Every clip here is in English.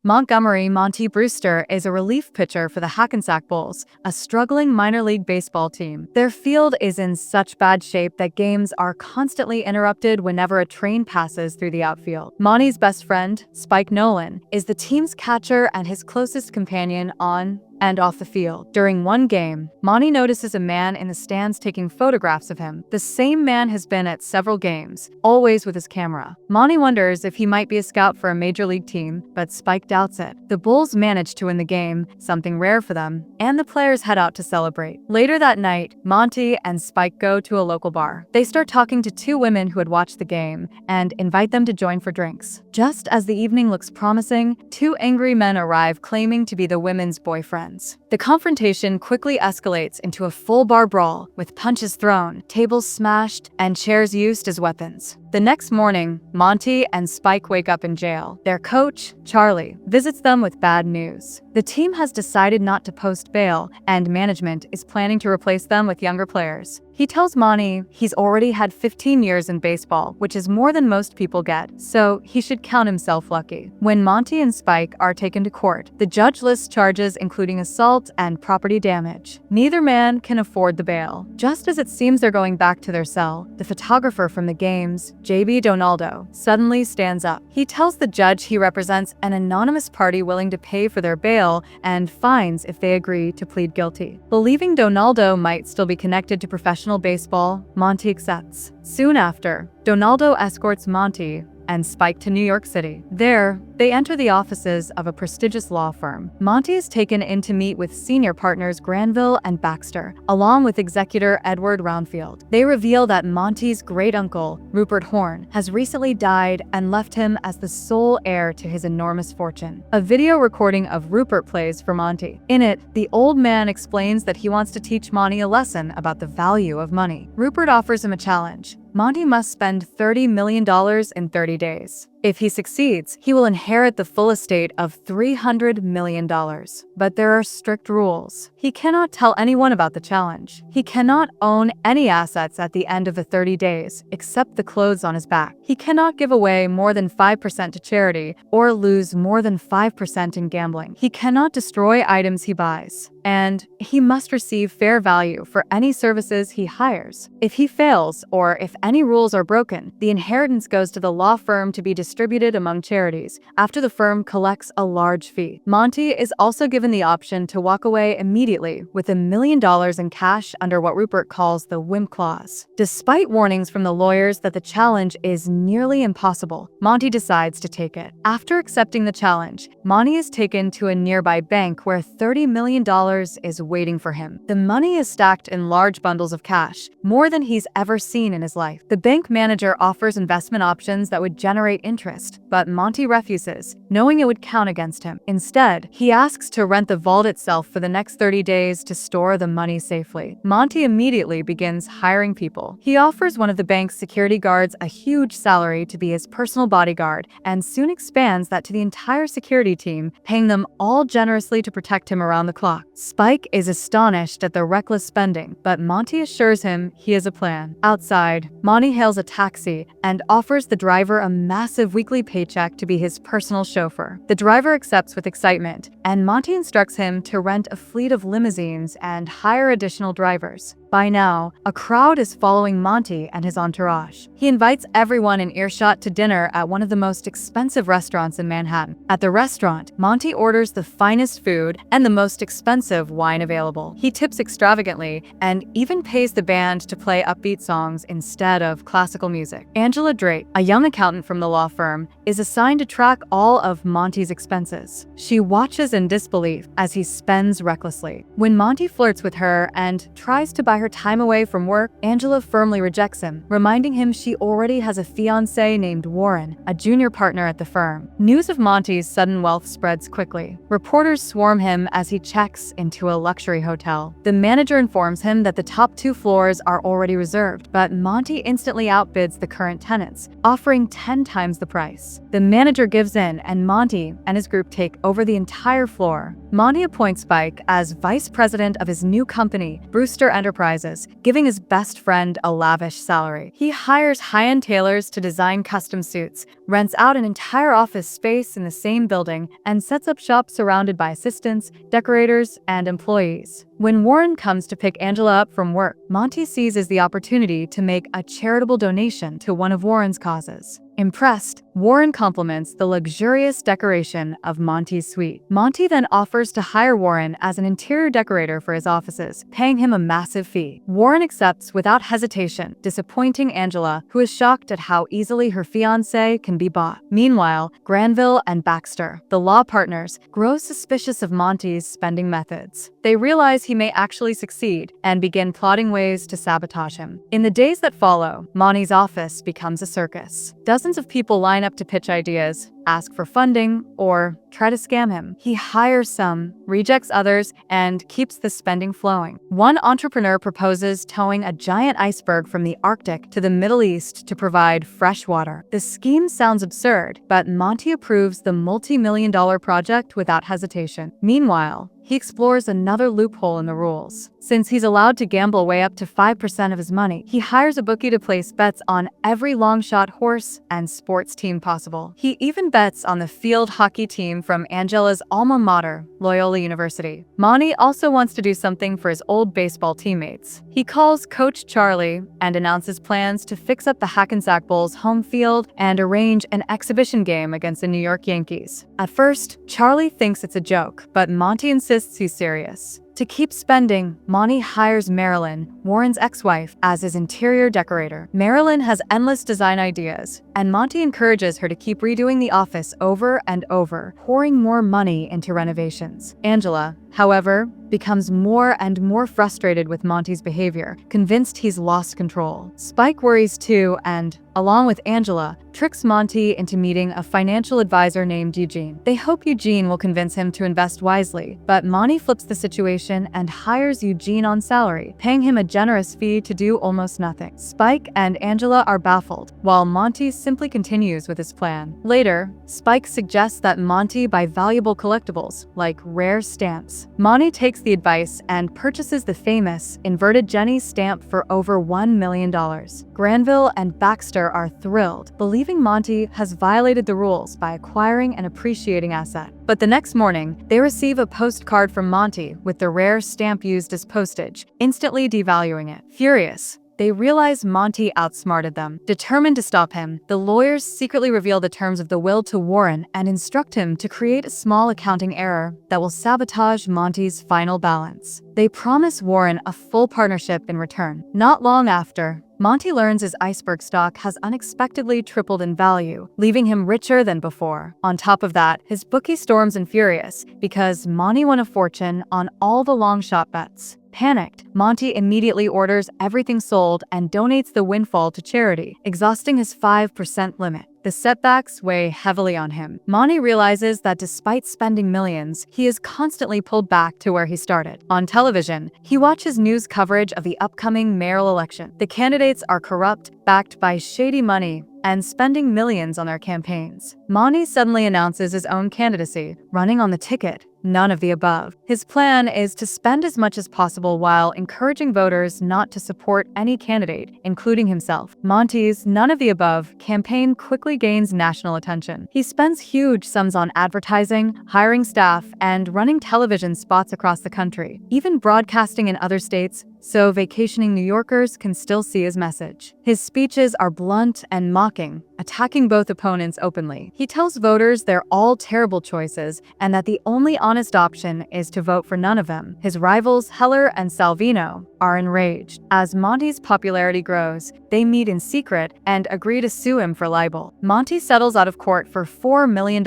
Montgomery Monty Brewster is a relief pitcher for the Hackensack Bulls, a struggling minor league baseball team. Their field is in such bad shape that games are constantly interrupted whenever a train passes through the outfield. Monty's best friend, Spike Nolan, is the team's catcher and his closest companion on and off the field. During one game, Monty notices a man in the stands taking photographs of him. The same man has been at several games, always with his camera. Monty wonders if he might be a scout for a major league team, but Spike doubts it. The Bulls manage to win the game, something rare for them, and the players head out to celebrate. Later that night, Monty and Spike go to a local bar. They start talking to two women who had watched the game and invite them to join for drinks. Just as the evening looks promising, two angry men arrive claiming to be the women's boyfriends. The confrontation quickly escalates into a full bar brawl, with punches thrown, tables smashed, and chairs used as weapons. The next morning, Monty and Spike wake up in jail. Their coach, Charlie, visits them with bad news. The team has decided not to post bail, and management is planning to replace them with younger players. He tells Monty he's already had 15 years in baseball, which is more than most people get, so he should count himself lucky. When Monty and Spike are taken to court, the judge lists charges including assault and property damage. Neither man can afford the bail. Just as it seems they're going back to their cell, the photographer from the games, J.B. Donaldo, suddenly stands up. He tells the judge he represents an anonymous party willing to pay for their bail and fines if they agree to plead guilty. Believing Donaldo might still be connected to professional baseball, Monty accepts. Soon after, Donaldo escorts Monty and Spike to New York City. There, they enter the offices of a prestigious law firm. Monty is taken in to meet with senior partners Granville and Baxter, along with executor Edward Roundfield. They reveal that Monty's great-uncle, Rupert Horn, has recently died and left him as the sole heir to his enormous fortune. A video recording of Rupert plays for Monty. In it, the old man explains that he wants to teach Monty a lesson about the value of money. Rupert offers him a challenge. Monty must spend $30 million in 30 days. If he succeeds, he will inherit the full estate of $300 million. But there are strict rules. He cannot tell anyone about the challenge. He cannot own any assets at the end of the 30 days, except the clothes on his back. He cannot give away more than 5% to charity or lose more than 5% in gambling. He cannot destroy items he buys. And he must receive fair value for any services he hires. If he fails, or if any rules are broken, the inheritance goes to the law firm to be distributed among charities, after the firm collects a large fee. Monty is also given the option to walk away immediately with $1 million in cash under what Rupert calls the Wimp Clause. Despite warnings from the lawyers that the challenge is nearly impossible, Monty decides to take it. After accepting the challenge, Monty is taken to a nearby bank where $30 million is waiting for him. The money is stacked in large bundles of cash, more than he's ever seen in his life. The bank manager offers investment options that would generate interest, but Monty refuses, knowing it would count against him. Instead, he asks to rent the vault itself for the next 30 days to store the money safely. Monty immediately begins hiring people. He offers one of the bank's security guards a huge salary to be his personal bodyguard, and soon expands that to the entire security team, paying them all generously to protect him around the clock. Spike is astonished at the reckless spending, but Monty assures him he has a plan. Outside, Monty hails a taxi and offers the driver a massive weekly paycheck to be his personal chauffeur. The driver accepts with excitement, and Monty instructs him to rent a fleet of limousines and hire additional drivers. By now, a crowd is following Monty and his entourage. He invites everyone in earshot to dinner at one of the most expensive restaurants in Manhattan. At the restaurant, Monty orders the finest food and the most expensive wine available. He tips extravagantly and even pays the band to play upbeat songs instead of classical music. Angela Drake, a young accountant from the law firm, is assigned to track all of Monty's expenses. She watches in disbelief as he spends recklessly. When Monty flirts with her and tries to buy her time away from work, Angela firmly rejects him, reminding him she already has a fiancé named Warren, a junior partner at the firm. News of Monty's sudden wealth spreads quickly. Reporters swarm him as he checks into a luxury hotel. The manager informs him that the top 2 floors are already reserved, but Monty instantly outbids the current tenants, offering 10 times the price. The manager gives in, and Monty and his group take over the entire floor. Monty appoints Spike as vice president of his new company, Brewster Enterprises, prizes, giving his best friend a lavish salary. He hires high-end tailors to design custom suits, rents out an entire office space in the same building, and sets up shop surrounded by assistants, decorators, and employees. When Warren comes to pick Angela up from work, Monty seizes the opportunity to make a charitable donation to one of Warren's causes. Impressed, Warren compliments the luxurious decoration of Monty's suite. Monty then offers to hire Warren as an interior decorator for his offices, paying him a massive fee. Warren accepts without hesitation, disappointing Angela, who is shocked at how easily her fiancé can be bought. Meanwhile, Granville and Baxter, the law partners, grow suspicious of Monty's spending methods. They realize he may actually succeed and begin plotting ways to sabotage him. In the days that follow, Monty's office becomes a circus. Dozens of people line up to pitch ideas, ask for funding, or try to scam him. He hires some, rejects others, and keeps the spending flowing. One entrepreneur proposes towing a giant iceberg from the Arctic to the Middle East to provide fresh water. The scheme sounds absurd, but Monty approves the multi-million-dollar project without hesitation. Meanwhile, he explores another loophole in the rules. Since he's allowed to gamble away up to 5% of his money, he hires a bookie to place bets on every long-shot horse and sports team possible. He even bets on the field hockey team from Angela's alma mater, Loyola University. Monty also wants to do something for his old baseball teammates. He calls Coach Charlie and announces plans to fix up the Hackensack Bulls' home field and arrange an exhibition game against the New York Yankees. At first, Charlie thinks it's a joke, but Monty insists he's serious. To keep spending, Monty hires Marilyn, Warren's ex-wife, as his interior decorator. Marilyn has endless design ideas, and Monty encourages her to keep redoing the office over and over, pouring more money into renovations. Angela, however, becomes more and more frustrated with Monty's behavior, convinced he's lost control. Spike worries too and, along with Angela, tricks Monty into meeting a financial advisor named Eugene. They hope Eugene will convince him to invest wisely, but Monty flips the situation and hires Eugene on salary, paying him a generous fee to do almost nothing. Spike and Angela are baffled, while Monty simply continues with his plan. Later, Spike suggests that Monty buy valuable collectibles, like rare stamps. Monty takes the advice and purchases the famous inverted Jenny stamp for over $1 million. Granville and Baxter are thrilled, believing Monty has violated the rules by acquiring an appreciating asset. But the next morning, they receive a postcard from Monty with the rare stamp used as postage, instantly devaluing it. Furious, they realize Monty outsmarted them. Determined to stop him, the lawyers secretly reveal the terms of the will to Warren and instruct him to create a small accounting error that will sabotage Monty's final balance. They promise Warren a full partnership in return. Not long after, Monty learns his iceberg stock has unexpectedly tripled in value, leaving him richer than before. On top of that, his bookie storms and furious because Monty won a fortune on all the long shot bets. Panicked, Monty immediately orders everything sold and donates the windfall to charity, exhausting his 5% limit. The setbacks weigh heavily on him. Monty realizes that despite spending millions, he is constantly pulled back to where he started. On television, he watches news coverage of the upcoming mayoral election. The candidates are corrupt, backed by shady money, and spending millions on their campaigns. Monty suddenly announces his own candidacy, running on the ticket. None of the above. His plan is to spend as much as possible while encouraging voters not to support any candidate, including himself. Monty's none of the above campaign quickly gains national attention. He spends huge sums on advertising, hiring staff, and running television spots across the country, even broadcasting in other states, so vacationing New Yorkers can still see his message. His speeches are blunt and mocking, attacking both opponents openly. He tells voters they're all terrible choices and that the only honest option is to vote for none of them. His rivals, Heller and Salvino, are enraged. As Monty's popularity grows, they meet in secret and agree to sue him for libel. Monty settles out of court for $4 million,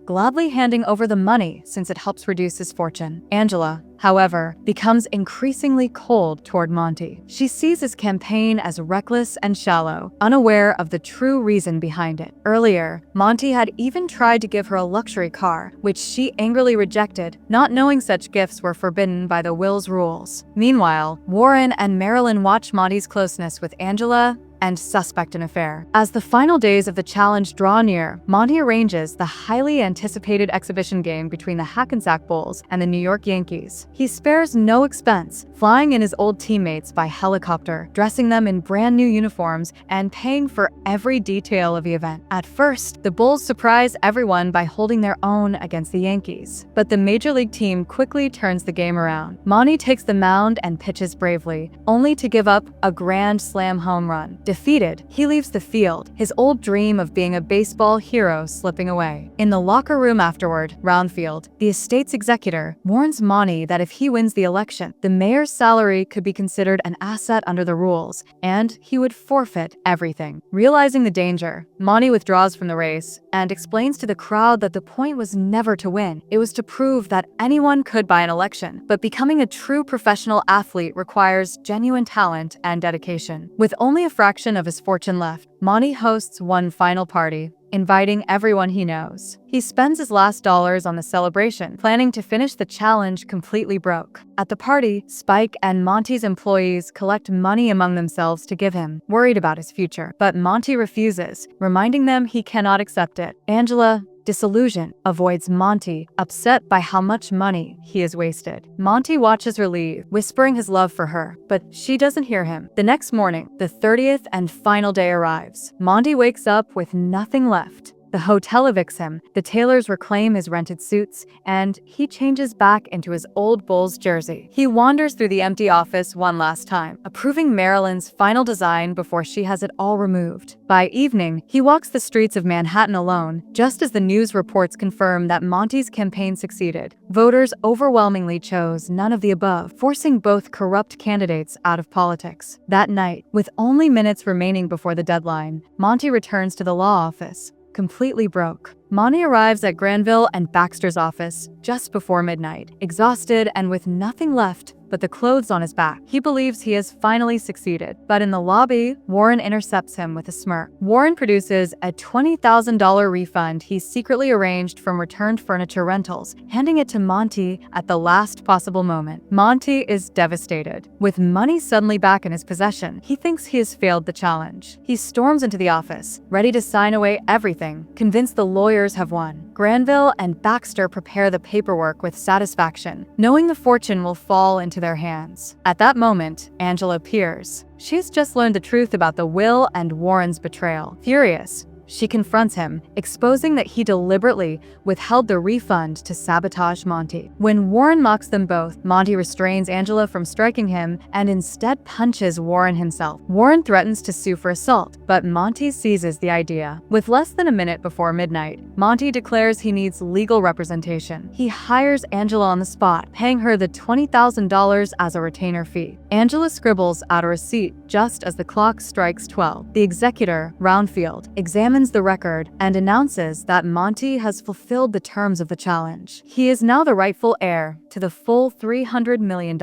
gladly handing over the money since it helps reduce his fortune. Angela, however, becomes increasingly cold toward Monty. She sees his campaign as reckless and shallow, unaware of the true reason behind it. Earlier, Monty had even tried to give her a luxury car, which she angrily rejected, not knowing such gifts were forbidden by the will's rules. Meanwhile, Warren and Marilyn watch Monty's closeness with Angela and suspect in affair. As the final days of the challenge draw near, Monty arranges the highly anticipated exhibition game between the Hackensack Bulls and the New York Yankees. He spares no expense, flying in his old teammates by helicopter, dressing them in brand new uniforms, and paying for every detail of the event. At first, the Bulls surprise everyone by holding their own against the Yankees. But the Major League team quickly turns the game around. Monty takes the mound and pitches bravely, only to give up a grand slam home run. Defeated, he leaves the field, his old dream of being a baseball hero slipping away. In the locker room afterward, Roundfield, the estate's executor, warns Monty that if he wins the election, the mayor's salary could be considered an asset under the rules, and he would forfeit everything. Realizing the danger, Monty withdraws from the race and explains to the crowd that the point was never to win. It was to prove that anyone could buy an election, but becoming a true professional athlete requires genuine talent and dedication. With only a fraction of his fortune left, Monty hosts one final party, inviting everyone he knows. He spends his last dollars on the celebration, planning to finish the challenge completely broke. At the party, Spike and Monty's employees collect money among themselves to give him, worried about his future. But Monty refuses, reminding them he cannot accept it. Angela, disillusioned, avoids Monty, upset by how much money he has wasted. Monty watches her leave, whispering his love for her, but she doesn't hear him. The next morning, the 30th and final day arrives. Monty wakes up with nothing left. The hotel evicts him, the tailors reclaim his rented suits, and he changes back into his old Bulls jersey. He wanders through the empty office one last time, approving Marilyn's final design before she has it all removed. By evening, he walks the streets of Manhattan alone, just as the news reports confirm that Monty's campaign succeeded. Voters overwhelmingly chose none of the above, forcing both corrupt candidates out of politics. That night, with only minutes remaining before the deadline, Monty returns to the law office, completely broke. Monty arrives at Granville and Baxter's office just before midnight, exhausted and with nothing left but the clothes on his back. He believes he has finally succeeded, but in the lobby, Warren intercepts him with a smirk. Warren produces a $20,000 refund he secretly arranged from returned furniture rentals, handing it to Monty at the last possible moment. Monty is devastated. With money suddenly back in his possession, he thinks he has failed the challenge. He storms into the office, ready to sign away everything, convinced the lawyers have won. Granville and Baxter prepare the paperwork with satisfaction, knowing the fortune will fall into their hands. At that moment, Angela appears. She has just learned the truth about the will and Warren's betrayal. Furious, she confronts him, exposing that he deliberately withheld the refund to sabotage Monty. When Warren mocks them both, Monty restrains Angela from striking him and instead punches Warren himself. Warren threatens to sue for assault, but Monty seizes the idea. With less than a minute before midnight, Monty declares he needs legal representation. He hires Angela on the spot, paying her the $20,000 as a retainer fee. Angela scribbles out a receipt just as the clock strikes 12. The executor, Roundfield, examines the record and announces that Monty has fulfilled the terms of the challenge. He is now the rightful heir to the full $300 million.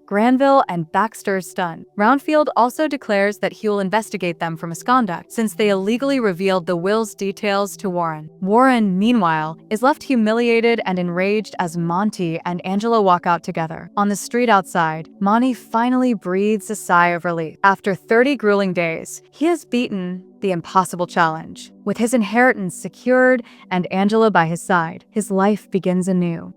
Granville and Baxter are stunned. Roundfield also declares that he will investigate them for misconduct, since they illegally revealed the will's details to Warren. Warren, meanwhile, is left humiliated and enraged as Monty and Angela walk out together. On the street outside, Monty finally breathes a sigh of relief. After 30 grueling days, he has beaten the impossible challenge. With his inheritance secured and Angela by his side, his life begins anew.